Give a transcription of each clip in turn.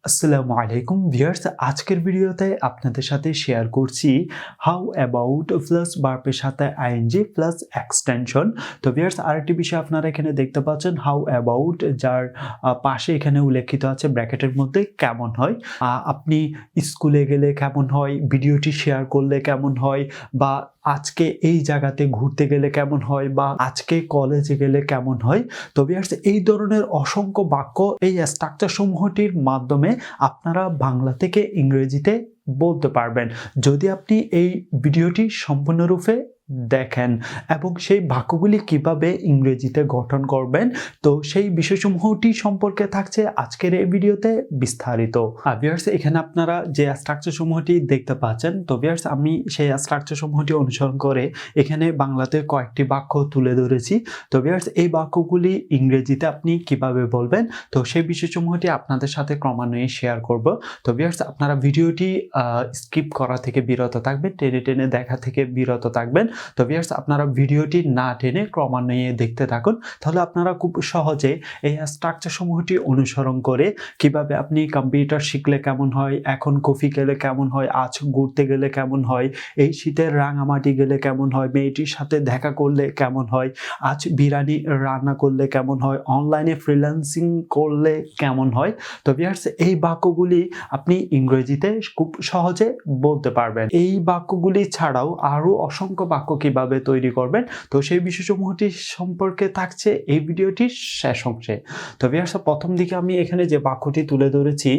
আসসালামু আলাইকুম ভিউয়ার্স, আজকের ভিডিওতে আপনাদের সাথে শেয়ার করছি হাউ অ্যাবাউট প্লাস ভার্বের সাথে আইএনজি প্লাস এক্সটেনশন। তো ভিউয়ার্স, আরেকটি বিষয় আপনারা এখানে দেখতে পাচ্ছেন হাউ অ্যাবাউট, যার পাশে এখানে উল্লেখিত আছে ব্র্যাকেটের মধ্যে কেমন হয়। আপনি স্কুলে গেলে কেমন হয়, ভিডিওটি শেয়ার করলে কেমন হয়, বা আজকে এই জায়গাতে ঘুরতে গেলে কেমন হয়, বা আজকে কলেজে গেলে কেমন হয়। তো ভিউয়ার্স, এই ধরনের অসংখ্য বাক্য এই স্ট্রাকচার সমূহটির মাধ্যমে আপনারা বাংলা থেকে ইংরেজিতে বলতে পারবেন যদি আপনি এই ভিডিওটি সম্পূর্ণরূপে দেখেন এবং সেই বাক্যগুলি কিভাবে ইংরেজিতে গঠন করবেন, তো সেই বিষয়সমূহটি সম্পর্কে থাকছে আজকের এই ভিডিওতে বিস্তারিত। ভিউয়ার্স, এখানে আপনারা যে স্ট্রাকচার সমূহটি দেখতে পাচ্ছেন, তো ভিউয়ার্স আমি সেই স্ট্রাকচার সমূহটি অনুসরণ করে এখানে বাংলাতে কয়েকটি বাক্য তুলে ধরেছি। তো ভিউয়ার্স, এই বাক্যগুলি ইংরেজিতে আপনি কিভাবে বলবেন, তো সেই বিষয়সমূহটি আপনাদের সাথে ক্রমান্বয়ে শেয়ার করব। তো ভিউয়ার্স, আপনারা ভিডিওটি স্কিপ করা থেকে বিরত থাকবেন, টেনে টেনে দেখা থেকে বিরত থাকবেন। তো ভিউয়ার্স, আপনারা ভিডিওটি না টেনে ক্রমান্বয়ে দেখতে থাকুন, তাহলে আপনারা খুব সহজে এই স্ট্রাকচার সমূহটি অনুসরণ করে কিভাবে আপনি কম্পিউটার শিখলে কেমন হয়, এখন কফি খেলে কেমন হয়, আজ ঘুরতে গেলে কেমন হয়, এই শীতের রাঙামাটি গেলে কেমন হয়, মেয়েটির সাথে দেখা করলে কেমন হয়, আজ বিরিয়ানি রান্না করলে কেমন হয়, অনলাইনে ফ্রিল্যান্সিং করলে কেমন হয়। তো ভিউয়ার্স, এই বাক্যগুলি আপনি ইংরেজিতে খুব সহজে বলতে পারবেন। এই বাক্যগুলি ছাড়াও আরও অসংখ্য বাক্য কিভাবে তৈরি করবেন, তো সেই বিষয়সমূহটি সম্পর্কে থাকছে এই ভিডিওটির শেষ অংশে। তো ভিউয়ার্স, প্রথম দিকে আমি এখানে যে বাক্যটি তুলে ধরেছি,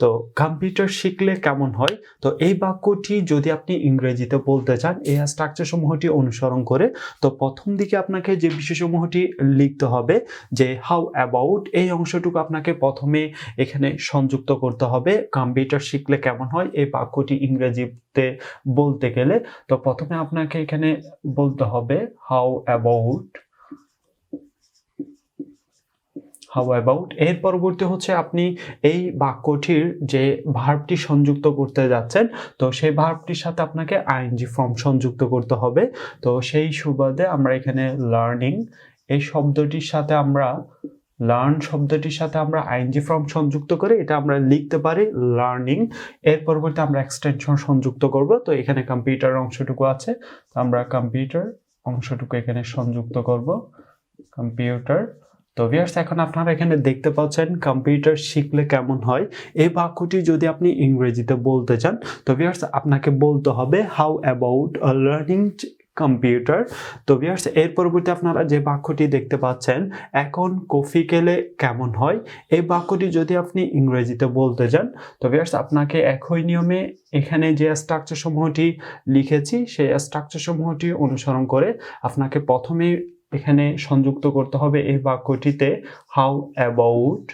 তো কম্পিউটার শিখলে কেমন হয়, তো এই বাক্যটি যদি আপনি ইংরেজিতে বলতে চান এই স্ট্রাকচার সমূহটি অনুসরণ করে, তো প্রথম দিকে আপনাকে যে বিষয়সমূহটি লিখতে হবে যে হাউ অ্যাবাউট, এই অংশটুকু আপনাকে প্রথমে এখানে সংযুক্ত করতে হবে। কম্পিউটার শিখলে কেমন হয় এই বাক্যটি ইংরেজিতে বলতে গেলে, তো প্রথমে আপনাকে এখানে বলতে হবে হাউ অ্যাবাউট। এর পরবর্তী হচ্ছে আপনি এই বাক্যটির যে ভার্বটি সংযুক্ত করতে যাচ্ছেন, তো সেই ভার্বটির সাথে আপনাকে আইএনজি ফর্ম সংযুক্ত করতে হবে। তো সেই সুবাদে আমরা এখানে লার্নিং এই শব্দটির সাথে আমরা আইএনজি ফর্ম সংযুক্ত করে এটা আমরা লিখতে পারি লার্নিং। এর পরবর্তী আমরা এক্সটেনশন সংযুক্ত করব। তো এখানে কম্পিউটার অংশটুকু আছে, তো আমরা কম্পিউটার অংশটুকু এখানে সংযুক্ত করব, কম্পিউটার। তো ভিউয়ার্স, এখন আপনারা এখানে দেখতে পাচ্ছেন কম্পিউটার শিখলে কেমন হয় এই বাক্যটি যদি আপনি ইংরেজিতে বলতে চান, তো ভিউয়ার্স আপনাকে বলতে হবে হাউ অ্যাবাউট লার্নিং কম্পিউটার। তো ভিউয়ার্স, এর পরবর্তী আপনারা যে বাক্যটি দেখতে পাচ্ছেন এখন কফি খেলে কেমন হয়, এই বাক্যটি যদি আপনি ইংরেজিতে বলতে চান, তো ভিউয়ার্স আপনাকে একই নিয়মে এখানে যে স্ট্রাকচার সমূহটি লিখেছি সেই স্ট্রাকচার সমূহটি অনুসরণ করে আপনাকে প্রথমে এখানে সংযুক্ত করতে হবে এই বাক্যটিতে হাউ অ্যাবাউট।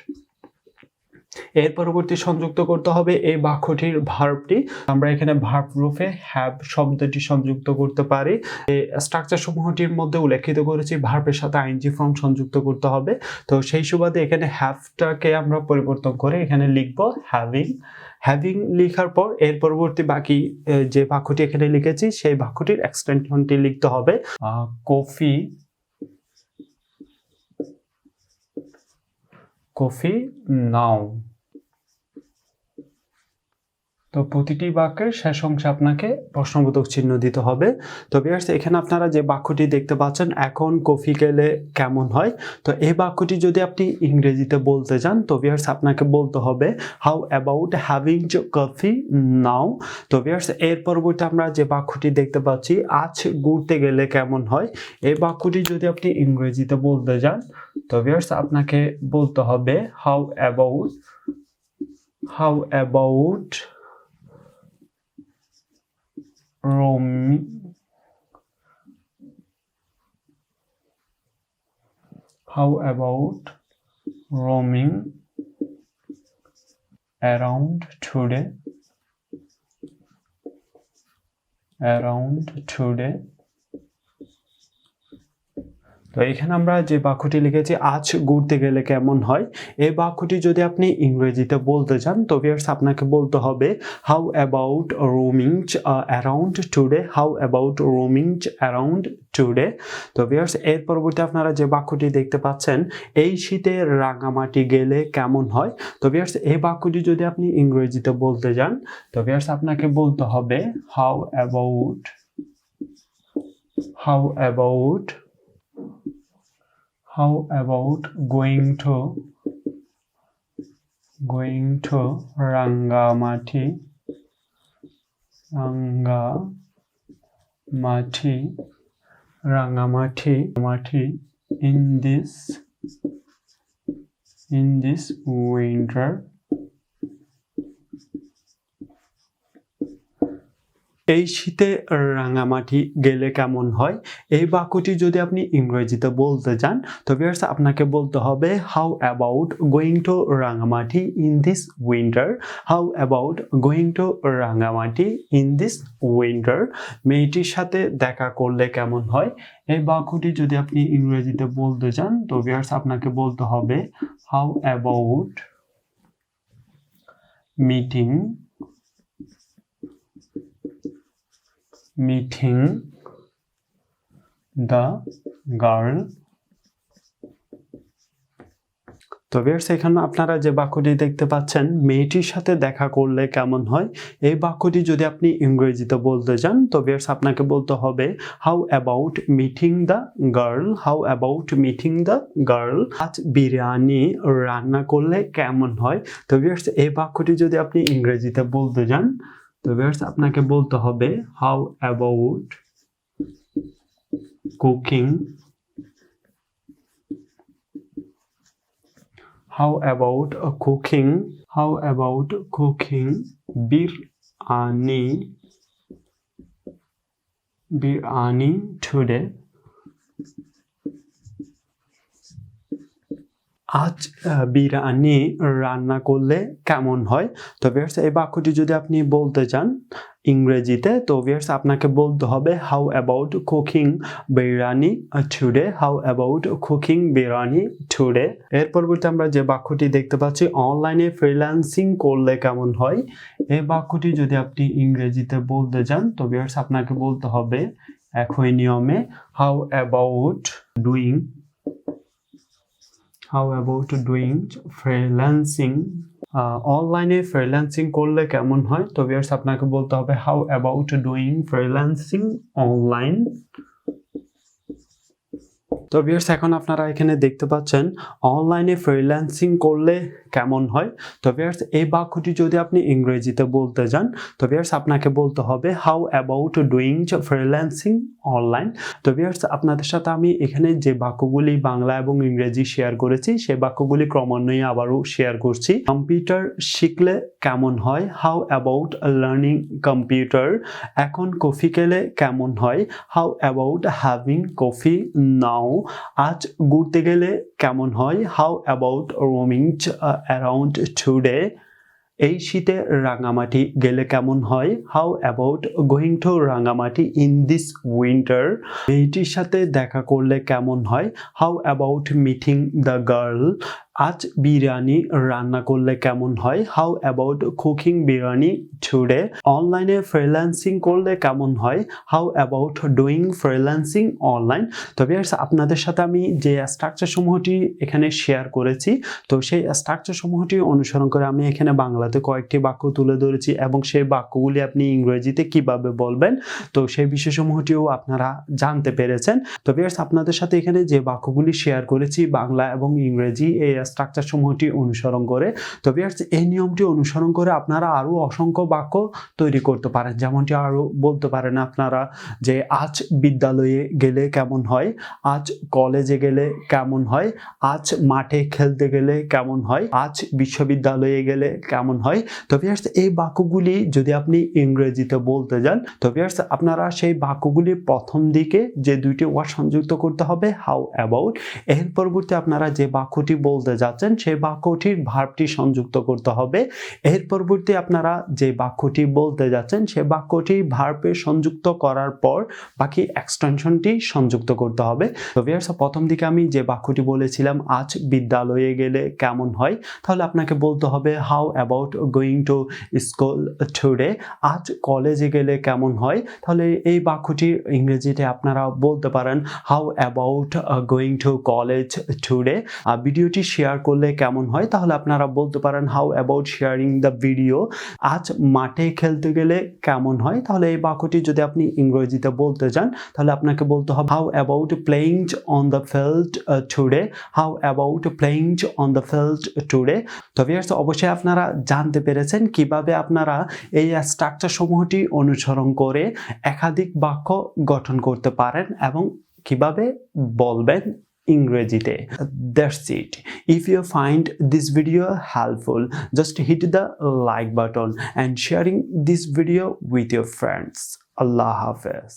এর পরবর্তী সংযুক্ত করতে হবে এই বাক্যটির ভার্বটি। আমরা এখানে ভার্ব রূপে হ্যাভ শব্দটি সংযুক্ত করতে পারি। এই স্ট্রাকচার সমূহটির মধ্যে উল্লেখিত করেছি ভার্বের সাথে আইএনজি ফর্ম সংযুক্ত করতে হবে। তো সেই সুবাদে এখানে হ্যাভটাকে আমরা পরিবর্তন করে এখানে লিখব হ্যাভিং লেখার পর এর পরবর্তী বাকি যে বাক্যটি এখানে লিখেছি সেই বাক্যটির এক্সটেনশনটি লিখতে হবে কফি নাও। তো প্রতিটি বাক্যের শেষ অংশে আপনাকে প্রশ্নবোধক চিহ্ন দিতে হবে। তো ভিউয়ার্স, এখানে আপনারা যে বাক্যটি দেখতে পাচ্ছেন এখন কফি খেলে কেমন হয়, তো এই বাক্যটি যদি আপনি ইংরেজিতে বলতে চান, তো ভিউয়ার্স আপনাকে বলতে হবে হাউ অ্যাবাউট হ্যাভিং কফি নাও। তো ভিউয়ার্স, এর পরবর্তী আমরা যে বাক্যটি দেখতে পাচ্ছি আজ ঘুরতে গেলে কেমন হয়, এই বাক্যটি যদি আপনি ইংরেজিতে বলতে চান, তো ভিউয়ার্স আপনাকে বলতে হবে how about roaming around today তো এখানে আমরা যে বাক্যটি লিখেছি আজ ঘুরতে গেলে কেমন হয়, এই বাক্যটি যদি আপনি ইংরেজিতে বলতে চান তো ভিউয়ার্স আপনাকে বলতে হবে how about roaming around today, how about roaming around today. তো ভিউয়ার্স এর পরবর্তী আপনারা যে বাক্যটি দেখতে পাচ্ছেন এই শীতে রাঙামাটি গেলে কেমন হয়। তো ভিউয়ার্স এই বাক্যটি যদি আপনি ইংরেজিতে বলতে যান তো ভিউয়ার্স আপনাকে বলতে হবে how about going to Rangamati in this winter. এই শীতে রাঙামাটি গেলে কেমন হয়, এই বাক্যটি যদি আপনি ইংরেজিতে বলতে চান তো ভিউয়ার্স আপনাকে বলতে হবে how about going to Rangamati in this winter, how about going to Rangamati in this winter. মেয়েটির সাথে দেখা করলে কেমন হয়, এই বাক্যটি যদি আপনি ইংরেজিতে বলতে চান তো ভিউয়ার্স আপনাকে বলতে হবে how about meeting the girl। তো ভিউয়ার্স এখানে আপনারা যে বাক্যটি দেখতে পাচ্ছেন মেয়েটির সাথে দেখা করলে কেমন হয়, এই বাক্যটি যদি আপনি ইংরেজিতে বলতে চান তো ভিউয়ার্স আপনাকে বলতে হবে how about meeting the girl, how about meeting the girl. আজ বিরিয়ানি রান্না করলে কেমন হয়, তো ভিউয়ার্স এই বাক্যটি যদি আপনি ইংরেজিতে বলতে চান তো ভিউয়ার্স আপনাকে বলতে হবে how about cooking biryani today। আজ বিরিয়ানি রান্না করলে কেমন হয়, তো ভিউয়ার্স এই বাক্যটি যদি আপনি বলতে চান ইংরেজিতে তো ভিউয়ার্স আপনাকে বলতে হবে how about cooking biryani today, how about cooking biryani today. এর পরবর্তী আমরা যে বাক্যটি দেখতে পাচ্ছি অনলাইনে ফ্রিল্যান্সিং করলে কেমন হয়, এই বাক্যটি যদি আপনি ইংরেজিতে বলতে চান তো ভিউয়ার্স আপনাকে বলতে হবে একই নিয়মে হাউ অ্যাবাউট ডুইং ফ্রিল্যান্সিং, অনলাইনে ফ্রিল্যান্সিং করলে কেমন হয়, তো ভিউয়ার্স আপনাকে বলতে হবে how about doing freelancing online. তো ভিউয়ার্স এখন আপনারা এখানে দেখতে পাচ্ছেন অনলাইনে ফ্রিল্যান্সিং করলে কেমন হয়, তো ভিউয়ার্স এই বাক্যটি যদি আপনি ইংরেজিতে বলতে যান তো ভিউয়ার্স আপনাকে বলতে হবে how about doing freelancing online. তো ভিউয়ার্স আপনাদের সাথে আমি এখানে যে বাক্যগুলি বাংলা এবং ইংরেজি শেয়ার করেছি সেই বাক্যগুলি ক্রমান্বয়ে আবারও শেয়ার করছি। কম্পিউটার শিখলে কেমন হয়, হাউ অ্যাবাউট লার্নিং কম্পিউটার। এখন কফি খেলে কেমন হয়, হাউ অ্যাবাউট হ্যাভিং কফি নাও। আজ ঘুরতে গেলে কেমন হয়, how about roaming around today. এই শীতে রাঙামাটি গেলে কেমন হয়, how about going to Rangamati in this winter. মেয়েটির সাথে দেখা করলে কেমন হয়, how about meeting the girl. আজ বিরিয়ানি রান্না করলে কেমন হয়, how about cooking biryani today. অনলাইনে ফ্রিল্যান্সিং করলে কেমন হয়, how about doing freelancing online. তো ভিউয়ার্স আপনাদের সাথে আমি যে স্ট্রাকচার সমূহটি এখানে শেয়ার করেছি তো সেই স্ট্রাকচার সমূহটি অনুসরণ করে আমি এখানে বাংলাতে কয়েকটি বাক্য তুলে ধরেছি এবং সেই বাক্যগুলি আপনি ইংরেজিতে কিভাবে বলবেন তো সেই বিষয়সমূহটিও আপনারা জানতে পেরেছেন। তো ভিউয়ার্স আপনাদের সাথে এখানে যে বাক্যগুলি শেয়ার করেছি বাংলা এবং ইংরেজি এই স্ট্রাকচার সমূহটি অনুসরণ করে, তো ভিউয়ার্স এই নিয়মটি অনুসরণ করে আপনারা আরো অসংখ্য বাক্য তৈরি করতে পারেন। যেমনটি আরো বলতে পারেন আপনারা যে আজ বিদ্যালয়ে গেলে কেমন হয়, আজ কলেজে গেলে কেমন হয়, আজ মাঠে খেলতে গেলে কেমন হয়, আজ বিশ্ববিদ্যালয়ে গেলে কেমন হয়। তো ভিউয়ার্স এই বাক্যগুলি যদি আপনি ইংরেজিতে বলতে যান তো ভিউয়ার্স আপনারা সেই বাক্যগুলি প্রথম দিকে যে দুইটি ওয়ার্ড সংযুক্ত করতে হবে হাউ অ্যাবাউট, এর পরবর্তী আপনারা যে বাক্যটি বলতে বলতে যাচ্ছেন সেই বাক্যটির ভার্বটি সংযুক্ত করতে হবে। এর পরবর্তী আপনারা যে বাক্যটি বলতে যাচ্ছেন সেই বাক্যটি ভার্বে সংযুক্ত করার পর বাকি এক্সটেনশনটি সংযুক্ত করতে হবে। তো ভিউয়ার্স, প্রথম দিকে আমি যে বাক্যটি বলেছিলাম আজ বিদ্যালয়ে গেলে কেমন হয়, তাহলে আপনাকে বলতে হবে how about going to school today. আজ কলেজে গেলে কেমন হয়, তাহলে এই বাক্যটি ইংরেজিতে আপনারা বলতে পারেন how about going to college today. ভিডিওটি শেয়ার করলে কেমন হয়, তাহলে আপনারা বলতে পারেন how about sharing the video. আজ মাঠে খেলতে গেলে কেমন হয়, তাহলে এই বাক্যটি যদি আপনি ইংরেজিতে বলতে চান তাহলে আপনাকে বলতে হবে how about playing on the field today. How about playing on the field today. তো ভিউয়ার্স, অবশ্যই আপনারা জানতে পেরেছেন কিভাবে আপনারা এই স্ট্রাকচার সমূহটি অনুসরণ করে একাধিক বাক্য গঠন করতে পারেন এবং কিভাবে বলবেন ইংরেজিতে। That's it. If you find this video helpful, just hit the like button and sharing this video with your friends. Allah Hafiz.